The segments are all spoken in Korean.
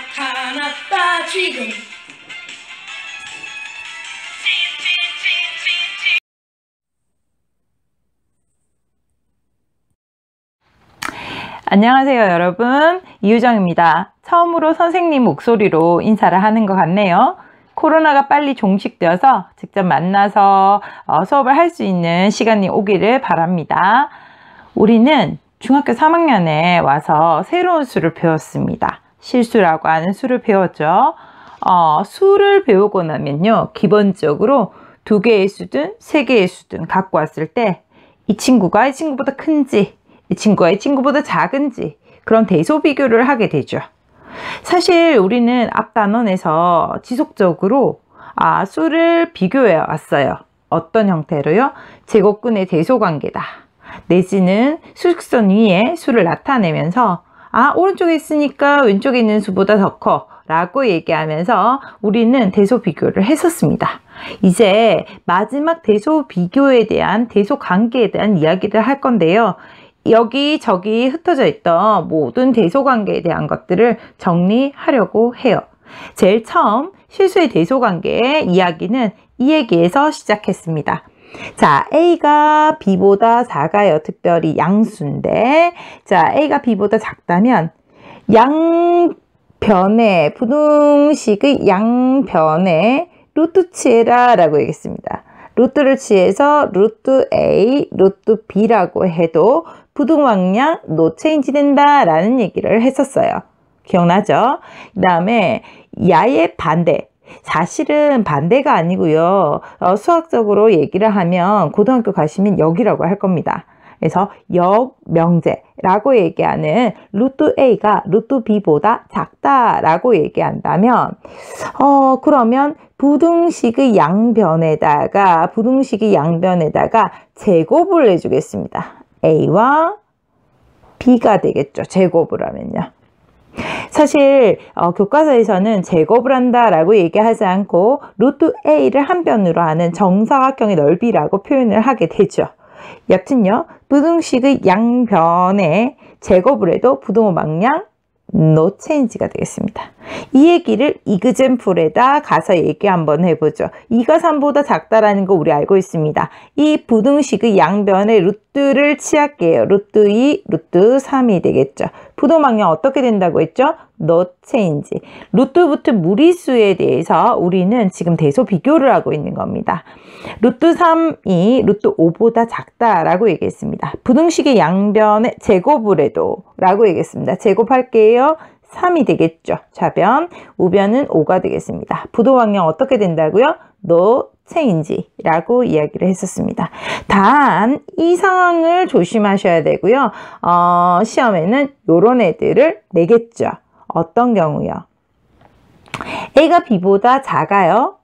나타났다 지금. 안녕하세요 여러분, 이유정입니다. 처음으로 선생님 목소리로 인사를 하는 것 같네요. 코로나가 빨리 종식되어서 직접 만나서 수업을 할 수 있는 시간이 오기를 바랍니다. 우리는 중학교 3학년에 와서 새로운 수를 배웠습니다. 실수라고 하는 수를 배웠죠. 수를 배우고 나면요, 기본적으로 2개의 수든 3개의 수든 갖고 왔을 때 이 친구가 이 친구보다 큰지, 이 친구가 이 친구보다 작은지 그런 대소 비교를 하게 되죠. 사실 우리는 앞 단원에서 지속적으로 수를 비교해 왔어요. 어떤 형태로요? 제곱근의 대소관계다. 내지는 수직선 위에 수를 나타내면서 오른쪽에 있으니까 왼쪽에 있는 수보다 더 커 라고 얘기하면서 우리는 대소 비교를 했었습니다. 이제 마지막 대소 비교에 대한 대소 관계에 대한 이야기를 할 건데요. 여기저기 흩어져 있던 모든 대소관계에 대한 것들을 정리하려고 해요. 제일 처음 실수의 대소관계의 이야기는 이 얘기에서 시작했습니다. 자, A가 B보다 작아요. 특별히 양수인데, 자, A가 B보다 작다면 양변의 부등식의 양변에 루트 취해라 라고 얘기했습니다. 루트를 취해서 루트 A, 루트 B라고 해도 부등왕량 no change 된다 라는 얘기를 했었어요. 기억나죠? 그 다음에 야의 반대. 사실은 반대가 아니고요. 수학적으로 얘기를 하면 고등학교 가시면 역이라고 할 겁니다. 그래서 역명제라고 얘기하는 루트 A가 루트 B보다 작다라고 얘기한다면 그러면 부등식의 양변에다가 제곱을 해주겠습니다. A와 B가 되겠죠. 제곱을 하면요. 사실 교과서에서는 제곱을 한다라고 얘기하지 않고 루트 A를 한 변으로 하는 정사각형의 넓이라고 표현을 하게 되죠. 여튼요, 부등식의 양변에 제곱을 해도 부등호방량 no change가 되겠습니다. 이 얘기를 이그젠플에다 가서 얘기 한번 해보죠. 2가 3보다 작다라는 거 우리 알고 있습니다. 이 부등식의 양변에 루트를 취할게요. 루트 2, 루트 3이 되겠죠. 부등호방량 어떻게 된다고 했죠? no change. 루트부터 무리수에 대해서 우리는 지금 대소 비교를 하고 있는 겁니다. 루트 3이 루트 5보다 작다라고 얘기했습니다. 부등식의 양변에 제곱을 해도 라고 얘기했습니다. 제곱할게요. 3이 되겠죠. 좌변, 우변은 5가 되겠습니다. 부등호방량 어떻게 된다고요? no change 라고 이야기를 했었습니다. 단 이 상황을 조심하셔야 되고요. 시험에는 이런 애들을 내겠죠. 어떤 경우요? A가 B보다 작아요.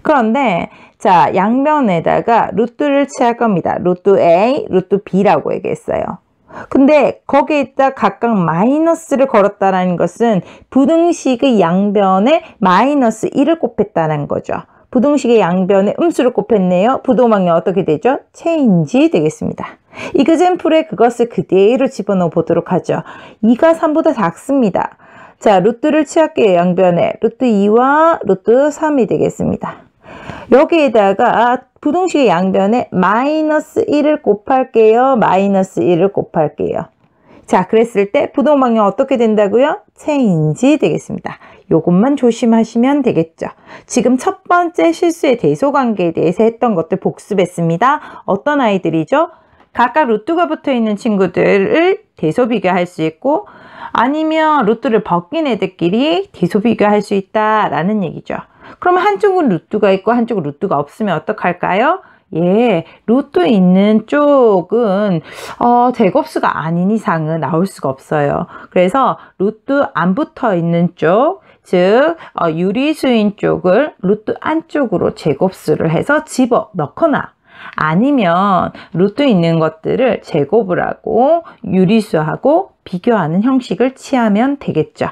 그런데 자, 양변에다가 루트를 취할 겁니다. 루트 A, 루트 B라고 얘기했어요. 근데 거기에다 각각 마이너스를 걸었다는 것은 부등식의 양변에 마이너스 1을 곱했다는 거죠. 부등식의 양변에 음수를 곱했네요. 부등호방량 어떻게 되죠? 체인지 되겠습니다. 이그젠플에 그것을 그대로 집어넣어 보도록 하죠. 2가 3보다 작습니다. 자, 루트를 취할게요. 양변에 루트 2와 루트 3이 되겠습니다. 여기에다가 부등식의 양변에 마이너스 1을 곱할게요. 마이너스 1을 곱할게요. 자, 그랬을 때 부등호방량 어떻게 된다고요? 체인지 되겠습니다. 요것만 조심하시면 되겠죠. 지금 첫 번째 실수의 대소관계에 대해서 했던 것들 복습했습니다. 어떤 아이들이죠? 각각 루트가 붙어 있는 친구들을 대소 비교할 수 있고, 아니면 루트를 벗긴 애들끼리 대소 비교할 수 있다라는 얘기죠. 그러면 한쪽은 루트가 있고 한쪽은 루트가 없으면 어떡할까요? 예, 루트 있는 쪽은 제곱수가 아닌 이상은 나올 수가 없어요. 그래서 루트 안 붙어 있는 쪽, 즉 유리수인 쪽을 루트 안쪽으로 제곱수를 해서 집어 넣거나, 아니면 루트 있는 것들을 제곱을 하고 유리수하고 비교하는 형식을 취하면 되겠죠.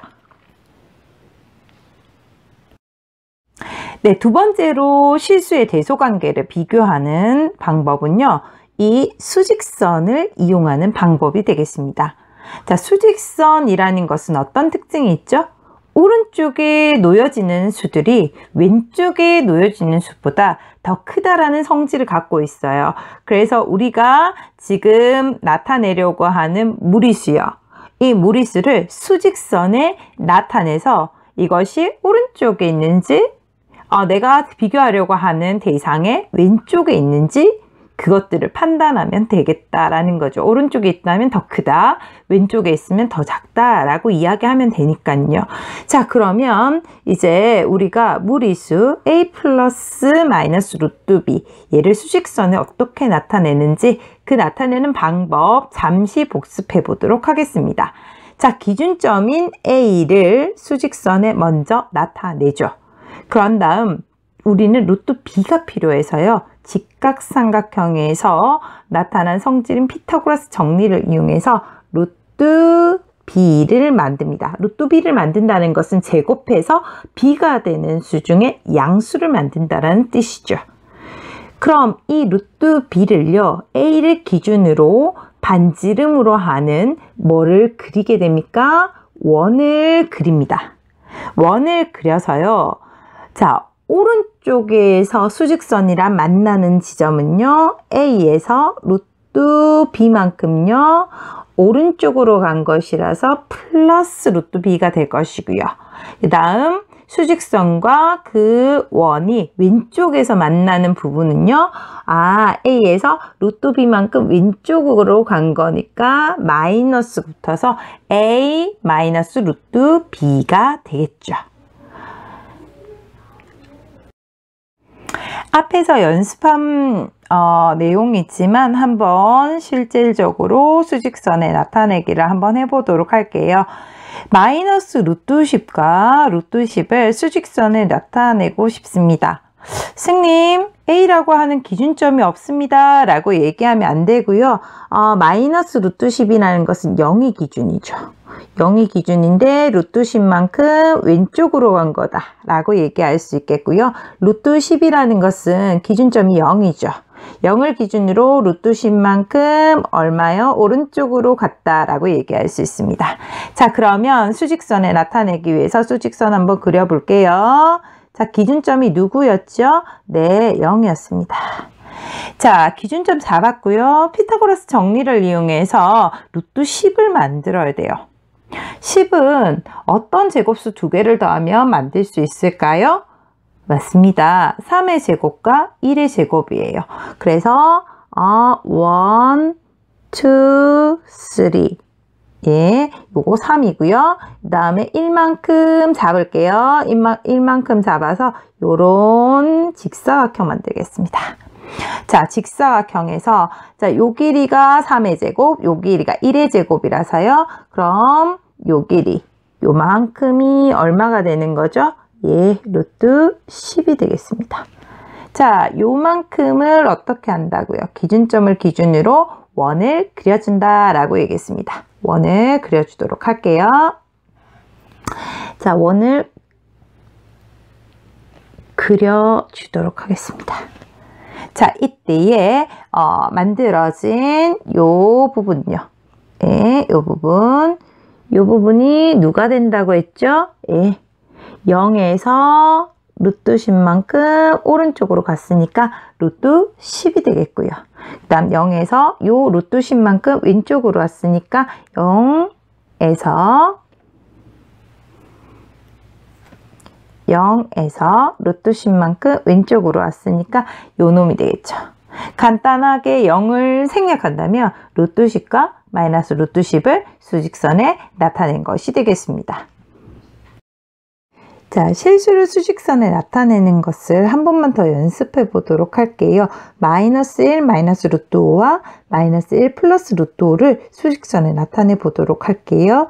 네, 두 번째로 실수의 대소관계를 비교하는 방법은요, 이 수직선을 이용하는 방법이 되겠습니다. 자, 수직선이라는 것은 어떤 특징이 있죠? 오른쪽에 놓여지는 수들이 왼쪽에 놓여지는 수보다 더 크다라는 성질을 갖고 있어요. 그래서 우리가 지금 나타내려고 하는 무리수요. 이 무리수를 수직선에 나타내서 이것이 오른쪽에 있는지 내가 비교하려고 하는 대상의 왼쪽에 있는지 그것들을 판단하면 되겠다라는 거죠. 오른쪽에 있다면 더 크다, 왼쪽에 있으면 더 작다라고 이야기하면 되니까요. 자, 그러면 이제 우리가 무리수 a 플러스 마이너스 루트 b 얘를 수직선에 어떻게 나타내는지 그 나타내는 방법 잠시 복습해 보도록 하겠습니다. 자, 기준점인 a를 수직선에 먼저 나타내죠. 그런 다음 우리는 루트 b가 필요해서요. 직각삼각형에서 나타난 성질인 피타고라스 정리를 이용해서 루트 b를 만듭니다. 루트 b를 만든다는 것은 제곱해서 b가 되는 수 중에 양수를 만든다는 뜻이죠. 그럼 이 루트 b를요. a를 기준으로 반지름으로 하는 뭐를 그리게 됩니까? 원을 그립니다. 원을 그려서요. 자, 오른쪽에서 수직선이랑 만나는 지점은요. A에서 루트 B만큼요. 오른쪽으로 간 것이라서 플러스 루트 B가 될 것이고요. 그 다음 수직선과 그 원이 왼쪽에서 만나는 부분은요. A에서 루트 B만큼 왼쪽으로 간 거니까 마이너스 붙어서 A 마이너스 루트 B가 되겠죠. 앞에서 연습한 내용이 있지만 한번 실질적으로 수직선에 나타내기를 한번 해보도록 할게요. 마이너스 루트 10과 루트 10을 수직선에 나타내고 싶습니다. 스님, A라고 하는 기준점이 없습니다 라고 얘기하면 안 되고요. 마이너스 루트 10이라는 것은 0이 기준이죠. 0이 기준인데 루트 10만큼 왼쪽으로 간 거다 라고 얘기할 수 있겠고요. 루트 10이라는 것은 기준점이 0이죠. 0을 기준으로 루트 10만큼 얼마요? 오른쪽으로 갔다 라고 얘기할 수 있습니다. 자, 그러면 수직선에 나타내기 위해서 수직선 한번 그려볼게요. 자, 기준점이 누구였죠? 네, 0이었습니다. 자, 기준점 잡았고요. 피타고라스 정리를 이용해서 루트 10을 만들어야 돼요. 10은 어떤 제곱수 두 개를 더하면 만들 수 있을까요? 맞습니다. 3의 제곱과 1의 제곱이에요. 그래서 1, 2, 3 예, 요거 3이고요. 그 다음에 1만큼 잡을게요. 1만큼 잡아서 요런 직사각형 만들겠습니다. 자, 직사각형에서 자, 요 길이가 3의 제곱, 요 길이가 1의 제곱이라서요. 그럼 요 길이 요만큼이 얼마가 되는 거죠? 예, 루트 10이 되겠습니다. 자, 요만큼을 어떻게 한다고요? 기준점을 기준으로 원을 그려준다 라고 얘기했습니다. 원을 그려주도록 할게요. 자, 원을 그려주도록 하겠습니다. 자, 이때에 만들어진 요 부분요. 예, 요 부분이 누가 된다고 했죠? 예, 0에서 루트 10만큼 오른쪽으로 갔으니까 루트 10이 되겠고요. 그 다음 0에서 요 루트 10만큼 왼쪽으로 왔으니까 0에서 루트 10만큼 왼쪽으로 왔으니까 요 놈이 되겠죠. 간단하게 0을 생략한다면 루트 10과 마이너스 루트 10을 수직선에 나타낸 것이 되겠습니다. 자, 실수를 수직선에 나타내는 것을 한 번만 더 연습해 보도록 할게요. 마이너스 1 마이너스 루트 5와 마이너스 1 플러스 루트 5를 수직선에 나타내 보도록 할게요.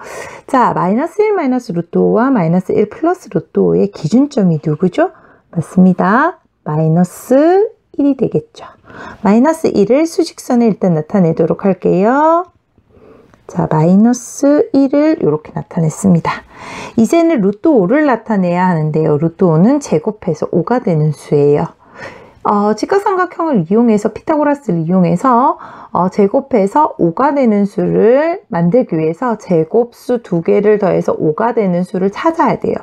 자, 마이너스 1 마이너스 루트 5와 마이너스 1 플러스 루트 5의 기준점이 누구죠? 맞습니다. 마이너스 1이 되겠죠. 마이너스 1을 수직선에 일단 나타내도록 할게요. 자, 마이너스 1을 이렇게 나타냈습니다. 이제는 루트 5를 나타내야 하는데요. 루트 5는 제곱해서 5가 되는 수예요. 직각삼각형을 이용해서 피타고라스를 이용해서 제곱해서 5가 되는 수를 만들기 위해서 제곱수 2개를 더해서 5가 되는 수를 찾아야 돼요.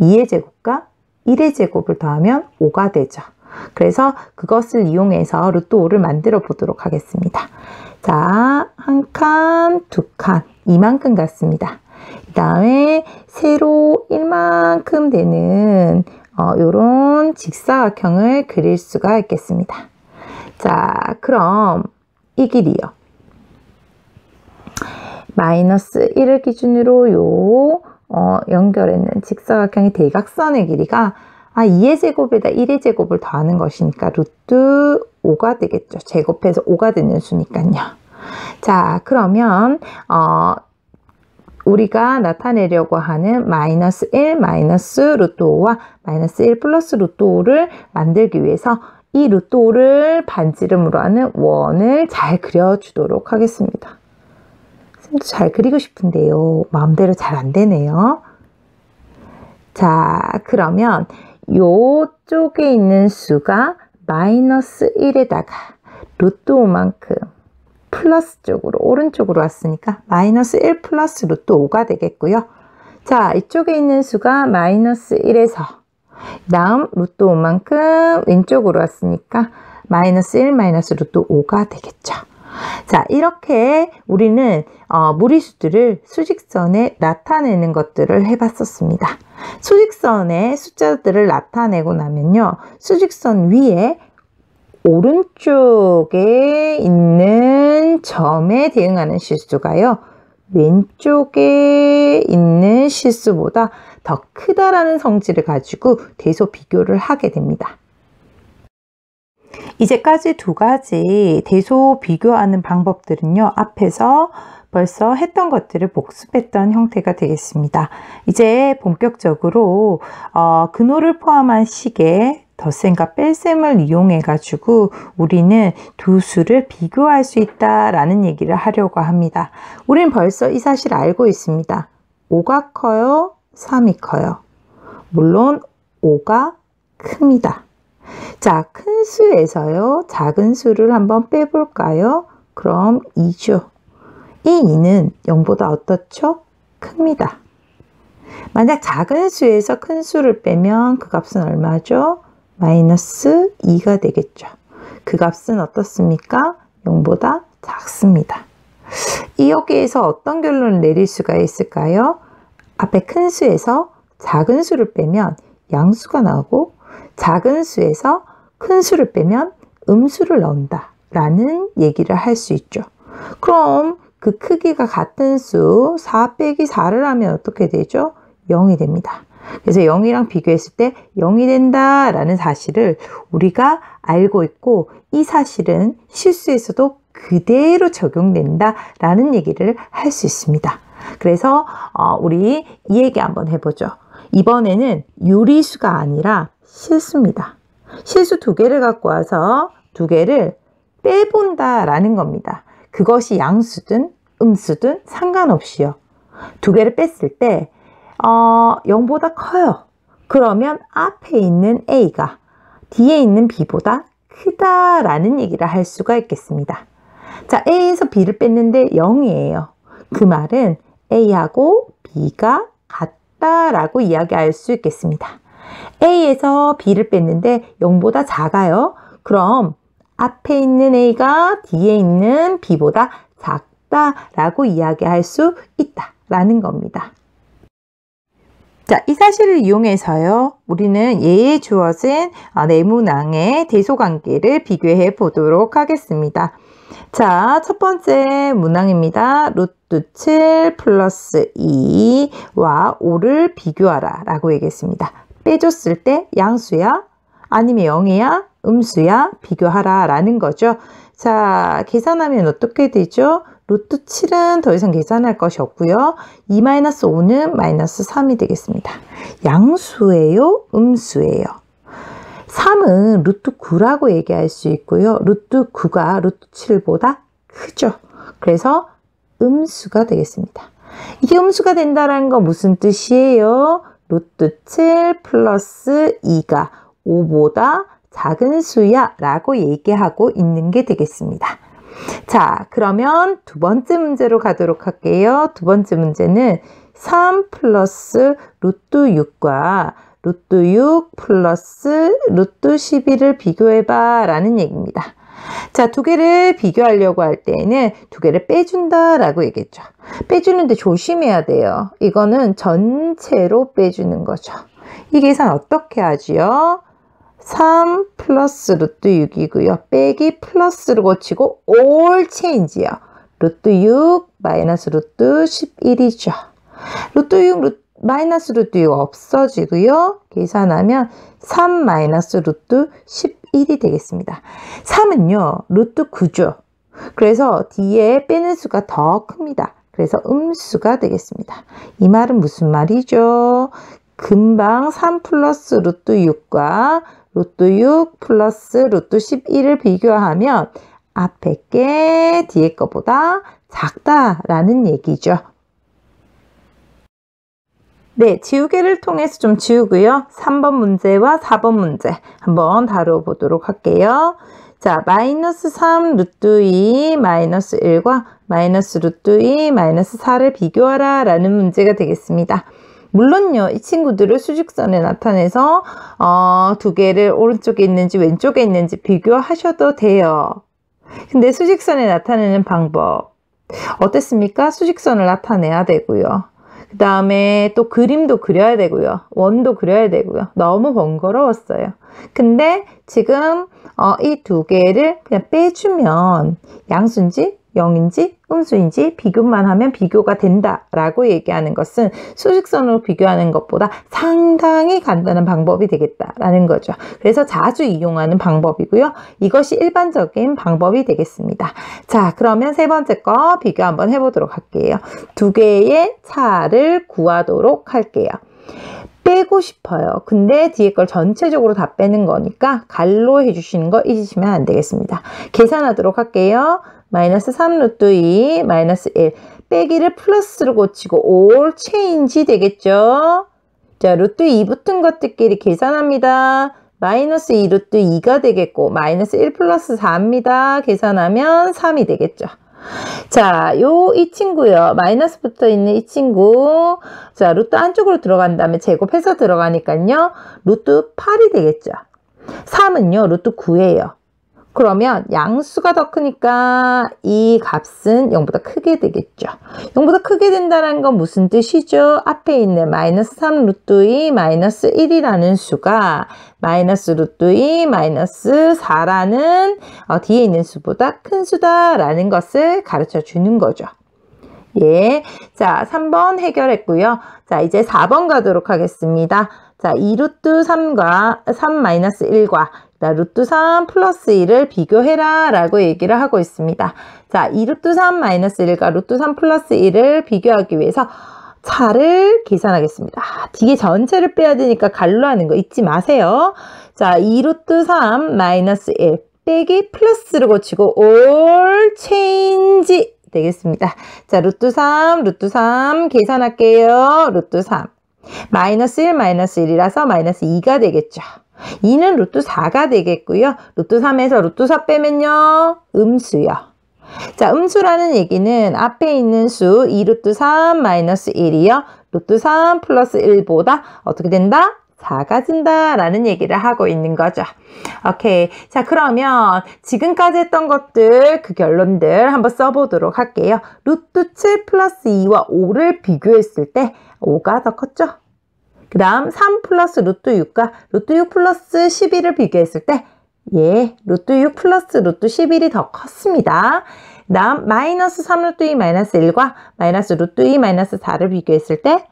2의 제곱과 1의 제곱을 더하면 5가 되죠. 그래서 그것을 이용해서 루트 5를 만들어 보도록 하겠습니다. 자, 한 칸, 두 칸, 이만큼 같습니다. 그 다음에 세로 1만큼 되는 요런 직사각형을 그릴 수가 있겠습니다. 자, 그럼 이 길이요. 마이너스 1을 기준으로 연결했는 직사각형의 대각선의 길이가 2의 제곱에다 1의 제곱을 더하는 것이니까 루트 5가 되겠죠. 제곱해서 5가 되는 수니까요. 자, 그러면 우리가 나타내려고 하는 마이너스 1 마이너스 루트 5와 마이너스 1 플러스 루트 5를 만들기 위해서 이 루트 5를 반지름으로 하는 원을 잘 그려주도록 하겠습니다. 선생님도 잘 그리고 싶은데요. 마음대로 잘 안 되네요. 자, 그러면 요쪽에 있는 수가 마이너스 1에다가 루트 5만큼 플러스 쪽으로 오른쪽으로 왔으니까 마이너스 1 플러스 루트 5가 되겠고요. 자, 이쪽에 있는 수가 마이너스 1에서 다음 루트 5만큼 왼쪽으로 왔으니까 마이너스 1 마이너스 루트 5가 되겠죠. 자, 이렇게 우리는 무리수들을 수직선에 나타내는 것들을 해봤었습니다. 수직선의 숫자들을 나타내고 나면요, 수직선 위에 오른쪽에 있는 점에 대응하는 실수가요, 왼쪽에 있는 실수보다 더 크다라는 성질을 가지고 대소 비교를 하게 됩니다. 이제까지 두 가지 대소 비교하는 방법들은요, 앞에서 벌써 했던 것들을 복습했던 형태가 되겠습니다. 이제 본격적으로 근호를 포함한 식의 덧셈과 뺄셈을 이용해 가지고 우리는 두 수를 비교할 수 있다라는 얘기를 하려고 합니다. 우린 벌써 이 사실을 알고 있습니다. 5가 커요? 3이 커요? 물론 5가 큽니다. 자, 큰 수에서요, 작은 수를 한번 빼볼까요? 그럼 2죠. 이 2는 0보다 어떻죠? 큽니다. 만약 작은 수에서 큰 수를 빼면 그 값은 얼마죠? 마이너스 2가 되겠죠. 그 값은 어떻습니까? 0보다 작습니다. 여기에서 어떤 결론을 내릴 수가 있을까요? 앞에 큰 수에서 작은 수를 빼면 양수가 나오고, 작은 수에서 큰 수를 빼면 음수를 넣는다 라는 얘기를 할 수 있죠. 그럼 그 크기가 같은 수 4 빼기 4를 하면 어떻게 되죠? 0이 됩니다. 그래서 0이랑 비교했을 때 0이 된다 라는 사실을 우리가 알고 있고, 이 사실은 실수에서도 그대로 적용된다 라는 얘기를 할 수 있습니다. 그래서 우리 이 얘기 한번 해보죠. 이번에는 유리수가 아니라 실수입니다. 실수 2개를 갖고 와서 2개를 빼본다 라는 겁니다. 그것이 양수든 음수든 상관없이요. 2개를 뺐을 때 0보다 커요. 그러면 앞에 있는 A가 뒤에 있는 B보다 크다라는 얘기를 할 수가 있겠습니다. 자, A에서 B를 뺐는데 0이에요. 그 말은 A하고 B가 같다라고 이야기할 수 있겠습니다. A에서 B를 뺐는데 0보다 작아요. 그럼 앞에 있는 A가 뒤에 있는 B보다 작다라고 이야기할 수 있다라는 겁니다. 자, 이 사실을 이용해서요, 우리는 예에 주어진 네모낭의 대소관계를 비교해 보도록 하겠습니다. 자, 첫 번째 문항입니다. 루트 7 플러스 2와 5를 비교하라 라고 얘기했습니다. 빼줬을 때 양수야? 아니면 0이야? 음수야? 비교하라 라는 거죠. 자, 계산하면 어떻게 되죠? 루트 7은 더 이상 계산할 것이 없고요. 2-5는 마이너스 3이 되겠습니다. 양수예요? 음수예요? 3은 루트 9라고 얘기할 수 있고요. 루트 9가 루트 7보다 크죠. 그래서 음수가 되겠습니다. 이게 음수가 된다는 건 무슨 뜻이에요? 루트 7 플러스 2가 5보다 작은 수야 라고 얘기하고 있는 게 되겠습니다. 자, 그러면 두 번째 문제로 가도록 할게요. 두 번째 문제는 3 플러스 루트 6과 루트 6 플러스 루트 12를 비교해봐 라는 얘기입니다. 자, 두 개를 비교하려고 할 때는 두 개를 빼준다 라고 얘기했죠. 빼주는데 조심해야 돼요. 이거는 전체로 빼주는 거죠. 이 계산 어떻게 하지요? 3 플러스 루트 6이고요. 빼기 플러스로 고치고 all change요. 루트 6 마이너스 루트 11이죠. 루트 6 마이너스 루트 6 없어지고요. 계산하면 3 마이너스 루트 11이 되겠습니다. 3은요. 루트 9죠. 그래서 뒤에 빼는 수가 더 큽니다. 그래서 음수가 되겠습니다. 이 말은 무슨 말이죠? 금방 3 플러스 루트 6과 루트 6 플러스 루트 11을 비교하면 앞에 게 뒤에 거보다 작다라는 얘기죠. 네, 지우개를 통해서 좀 지우고요. 3번 문제와 4번 문제 한번 다뤄보도록 할게요. 자, 마이너스 3 루트 2 마이너스 1과 마이너스 루트 2 마이너스 4를 비교하라 라는 문제가 되겠습니다. 물론요, 이 친구들을 수직선에 나타내서 두 개를 오른쪽에 있는지 왼쪽에 있는지 비교하셔도 돼요. 근데 수직선에 나타내는 방법 어땠습니까? 수직선을 나타내야 되고요. 그 다음에 또 그림도 그려야 되고요. 원도 그려야 되고요. 너무 번거로웠어요. 근데 지금 이 두 개를 그냥 빼주면 양수인지 0인지 음수인지 비교만 하면 비교가 된다라고 얘기하는 것은 수직선으로 비교하는 것보다 상당히 간단한 방법이 되겠다라는 거죠. 그래서 자주 이용하는 방법이고요. 이것이 일반적인 방법이 되겠습니다. 자, 그러면 세 번째 거 비교 한번 해보도록 할게요. 두 개의 차를 구하도록 할게요. 빼고 싶어요. 근데 뒤에 걸 전체적으로 다 빼는 거니까 갈로 해주시는 거 잊으시면 안 되겠습니다. 계산하도록 할게요. 마이너스 3 루트 2 마이너스 1 빼기를 플러스로 고치고 all change 되겠죠. 자, 루트 2 붙은 것들끼리 계산합니다. 마이너스 2 루트 2가 되겠고 마이너스 1 플러스 4입니다. 계산하면 3이 되겠죠. 자, 이 친구요. 마이너스 붙어 있는 이 친구. 자, 루트 안쪽으로 들어간 다음에 제곱해서 들어가니까요. 루트 8이 되겠죠. 3은요. 루트 9예요. 그러면 양수가 더 크니까 이 값은 0보다 크게 되겠죠. 0보다 크게 된다는 건 무슨 뜻이죠? 앞에 있는 마이너스 3 루트 2 마이너스 1이라는 수가 마이너스 루트 2 마이너스 4라는 뒤에 있는 수보다 큰 수다라는 것을 가르쳐 주는 거죠. 예. 자, 3번 해결했고요. 자, 이제 4번 가도록 하겠습니다. 자, 2 루트 3과 3 마이너스 1과 루트 3 플러스 1을 비교해라 라고 얘기를 하고 있습니다. 자, 2 루트 3 마이너스 1과 루트 3 플러스 1을 비교하기 위해서 차를 계산하겠습니다. 뒤에 전체를 빼야 되니까 갈로 하는 거 잊지 마세요. 자, 2 루트 3 마이너스 1 빼기 플러스를 고치고 all change 되겠습니다. 자, 루트 3 계산할게요. 루트 3 마이너스 1 마이너스 1이라서 마이너스 2가 되겠죠. 2는 루트 4가 되겠고요. 루트 3에서 루트 4 빼면요. 음수요. 자, 음수라는 얘기는 앞에 있는 수 2 루트 3 마이너스 1이요. 루트 3 플러스 1보다 어떻게 된다? 작아진다 라는 얘기를 하고 있는 거죠. 오케이. 자, 그러면 지금까지 했던 것들 그 결론들 한번 써보도록 할게요. 루트 7 플러스 2와 5를 비교했을 때 5가 더 컸죠? 그 다음 3 플러스 루트 6과 루트 6 플러스 11을 비교했을 때 예, 루트 6 플러스 루트 11이 더 컸습니다. 그 다음 마이너스 3 루트 2 마이너스 1과 마이너스 루트 2 마이너스 4를 비교했을 때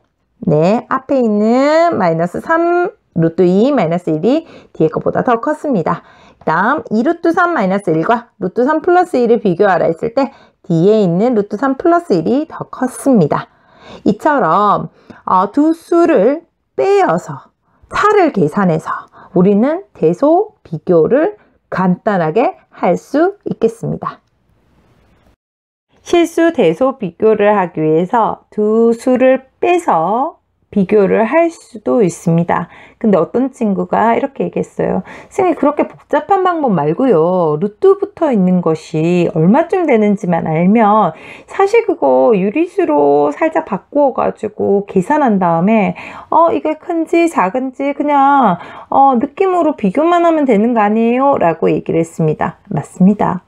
네, 앞에 있는 마이너스 3 루트 2 마이너스 1이 뒤에 것보다 더 컸습니다. 그 다음 2 루트 3 마이너스 1과 루트 3 플러스 1을 비교하라 했을 때 뒤에 있는 루트 3 플러스 1이 더 컸습니다. 이처럼 두 수를 빼어서 차를 계산해서 우리는 대소 비교를 간단하게 할 수 있겠습니다. 실수 대소 비교를 하기 위해서 두 수를 빼서 비교를 할 수도 있습니다. 근데 어떤 친구가 이렇게 얘기했어요. 선생님, 그렇게 복잡한 방법 말고요. 루트 붙어 있는 것이 얼마쯤 되는지만 알면 사실 그거 유리수로 살짝 바꾸어 가지고 계산한 다음에 이게 큰지 작은지 그냥 느낌으로 비교만 하면 되는 거 아니에요? 라고 얘기를 했습니다. 맞습니다.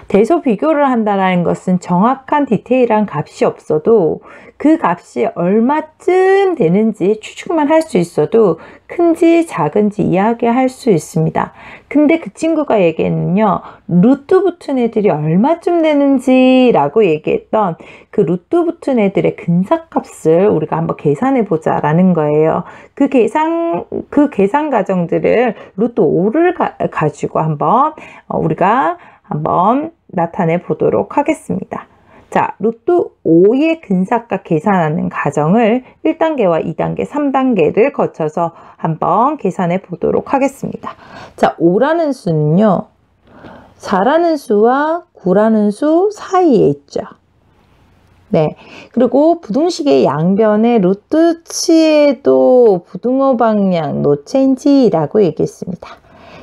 대소 비교를 한다는 것은 정확한 디테일한 값이 없어도 그 값이 얼마쯤 되는지 추측만 할 수 있어도 큰지 작은지 이야기할 수 있습니다. 근데 그 친구가 얘기했는요, 루트 붙은 애들이 얼마쯤 되는지 라고 얘기했던 그 루트 붙은 애들의 근사값을 우리가 한번 계산해 보자 라는 거예요. 그 계산 과정들을 루트 5를 가지고 우리가 한번 나타내 보도록 하겠습니다. 자, 루트 5의 근사값 계산하는 과정을 1단계와 2단계, 3단계를 거쳐서 한번 계산해 보도록 하겠습니다. 자, 5라는 수는요, 4라는 수와 9라는 수 사이에 있죠. 네. 그리고 부등식의 양변에 루트치에도 부등호 방향 no change라고 얘기했습니다.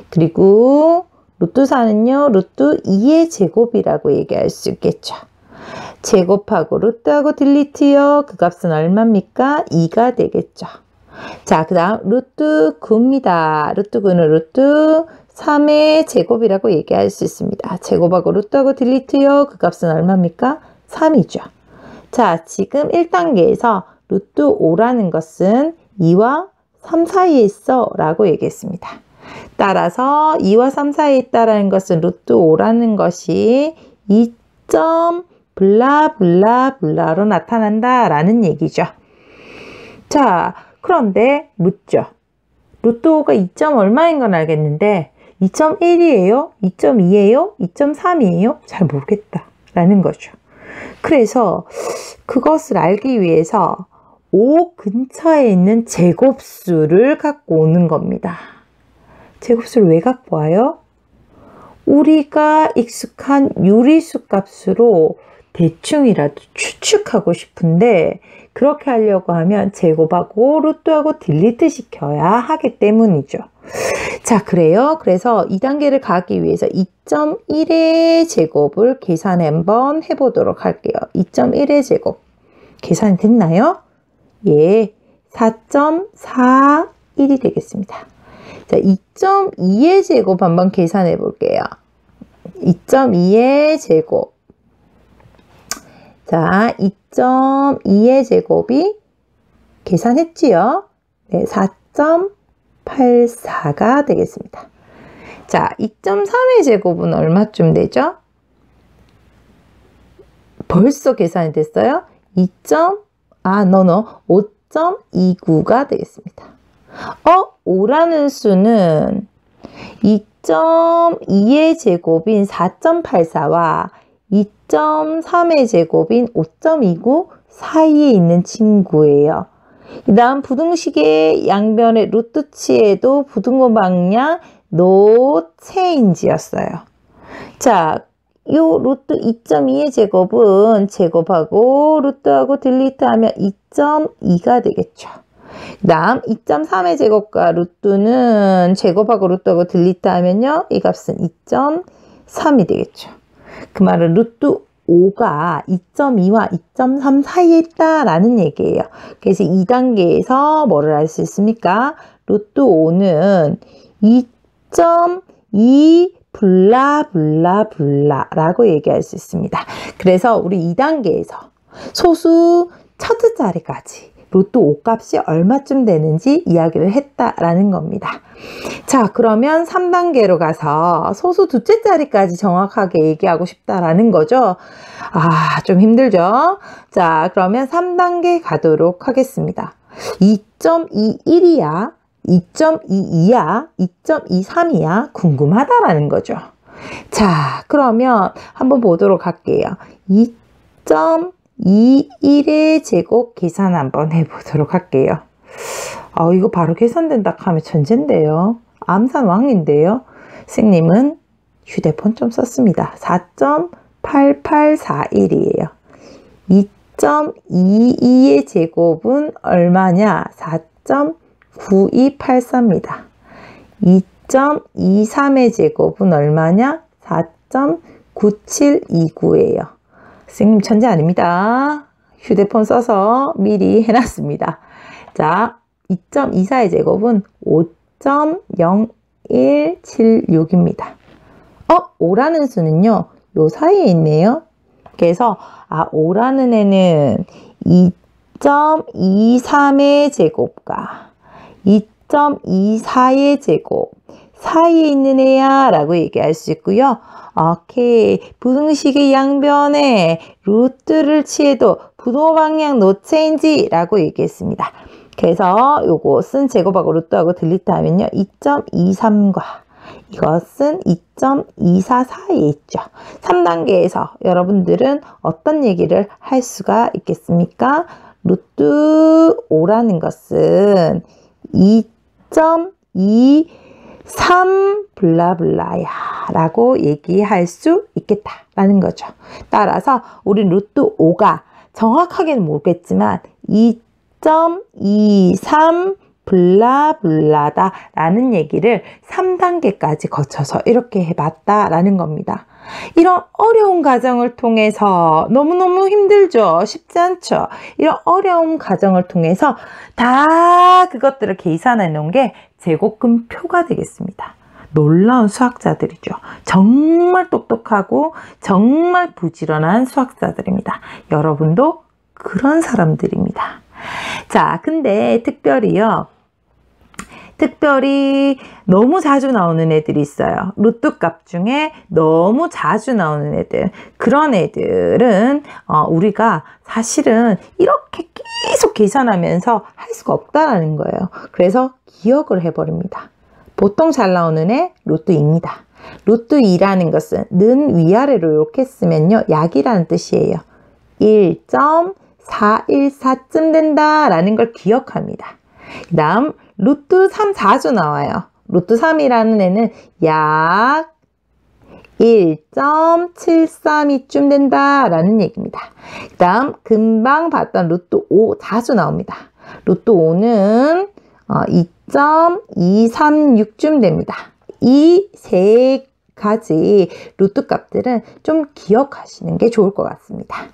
그리고 루트 4는요, 루트 2의 제곱이라고 얘기할 수 있겠죠. 제곱하고 루트하고 딜리트요. 그 값은 얼마입니까? 2가 되겠죠. 자, 그 다음 루트 9입니다. 루트 9는 루트 3의 제곱이라고 얘기할 수 있습니다. 제곱하고 루트하고 딜리트요. 그 값은 얼마입니까? 3이죠. 자, 지금 1단계에서 루트 5라는 것은 2와 3 사이에 있어 라고 얘기했습니다. 따라서 2와 3 사이에 있다라는 것은 루트 5라는 것이 2점 블라블라블라로 나타난다 라는 얘기죠. 자, 그런데 묻죠. 루트 5가 2점 얼마인 건 알겠는데 2.1이에요? 2.2예요? 2.3이에요? 잘 모르겠다 라는 거죠. 그래서 그것을 알기 위해서 5 근처에 있는 제곱수를 갖고 오는 겁니다. 제곱수를 왜 갖고 와요? 우리가 익숙한 유리수 값으로 대충이라도 추측하고 싶은데 그렇게 하려고 하면 제곱하고 루트하고 딜리트 시켜야 하기 때문이죠. 자, 그래요. 그래서 2단계를 가기 위해서 2.1의 제곱을 계산해 한번 해보도록 할게요. 2.1의 제곱 계산이 됐나요? 예, 4.41이 되겠습니다. 자, 2.2의 제곱 한번 계산해 볼게요. 2.2의 제곱. 자, 2.2의 제곱이 계산했지요? 네, 4.84가 되겠습니다. 자, 2.3의 제곱은 얼마쯤 되죠? 벌써 계산이 됐어요? 5.29가 되겠습니다. 5라는 수는 2.2의 제곱인 4.84와 2.3의 제곱인 5.29 사이에 있는 친구예요. 그 다음 부등식의 양변의 루트치에도 부등호 방향 no change였어요. 자, 요 루트 2.2의 제곱은 제곱하고 루트하고 딜리트하면 2.2가 되겠죠. 그 다음 2.3의 제곱과 루트는 제곱하고 루트하고 딜리트하면요, 이 값은 2.3이 되겠죠. 그 말은 루트 5가 2.2와 2.3 사이에 있다라는 얘기예요. 그래서 2단계에서 뭐를 알 수 있습니까? 루트 5는 2.2 블라블라블라라고 얘기할 수 있습니다. 그래서 우리 2단계에서 소수 첫째 자리까지 루트 5 값이 얼마쯤 되는지 이야기를 했다라는 겁니다. 자, 그러면 3단계로 가서 소수 둘째 자리까지 정확하게 얘기하고 싶다라는 거죠. 좀 힘들죠? 자, 그러면 3단계 가도록 하겠습니다. 2.21이야? 2.22야? 2.23이야? 궁금하다라는 거죠. 자, 그러면 한번 보도록 할게요. 2.21의 제곱 계산 한번 해보도록 할게요. 이거 바로 계산된다 하면 천재인데요. 암산왕인데요. 선생님은 휴대폰 좀 썼습니다. 4.8841이에요. 2.22의 제곱은 얼마냐? 4.9284입니다. 2.23의 제곱은 얼마냐? 4.9729예요. 선생님 천재 아닙니다. 휴대폰 써서 미리 해놨습니다. 자, 2.24의 제곱은 5.0176입니다. 5라는 수는요, 요 사이에 있네요. 그래서 5라는 애는 2.23의 제곱과 2.24의 제곱 사이에 있는 애야 라고 얘기할 수 있고요. 오케이. 부등식의 양변에 루트를 취해도 부호 방향 no change 라고 얘기했습니다. 그래서 요것은 제곱하고 루트하고 딜리트 하면요. 2.23과 이것은 2.24 사이에 있죠. 3단계에서 여러분들은 어떤 얘기를 할 수가 있겠습니까? 루트 5라는 것은 2.23 블라블라야 라고 얘기할 수 있겠다라는 거죠. 따라서 우리 루트 5가 정확하게는 모르겠지만 2.23 블라블라다 라는 얘기를 3단계까지 거쳐서 이렇게 해봤다 라는 겁니다. 이런 어려운 과정을 통해서 너무너무 힘들죠? 쉽지 않죠? 이런 어려운 과정을 통해서 다 그것들을 계산해 놓은 게 제곱근표가 되겠습니다. 놀라운 수학자들이죠. 정말 똑똑하고 정말 부지런한 수학자들입니다. 여러분도 그런 사람들입니다. 자, 근데 특별히 너무 자주 나오는 애들이 있어요. 루트 값 중에 너무 자주 나오는 애들. 그런 애들은 우리가 사실은 이렇게 계속 계산하면서 할 수가 없다라는 거예요. 그래서 기억을 해버립니다. 보통 잘 나오는 애 루트 2입니다. 루트 2라는 것은 는 위아래로 이렇게 쓰면요. 약이라는 뜻이에요. 1.414쯤 된다라는 걸 기억합니다. 그 다음 루트 3 자주 나와요. 루트 3이라는 애는 약 1.732쯤 된다라는 얘기입니다. 그 다음 금방 봤던 루트 5 자주 나옵니다. 루트 5는 2.236쯤 됩니다. 이 세 가지 루트 값들은 좀 기억하시는 게 좋을 것 같습니다.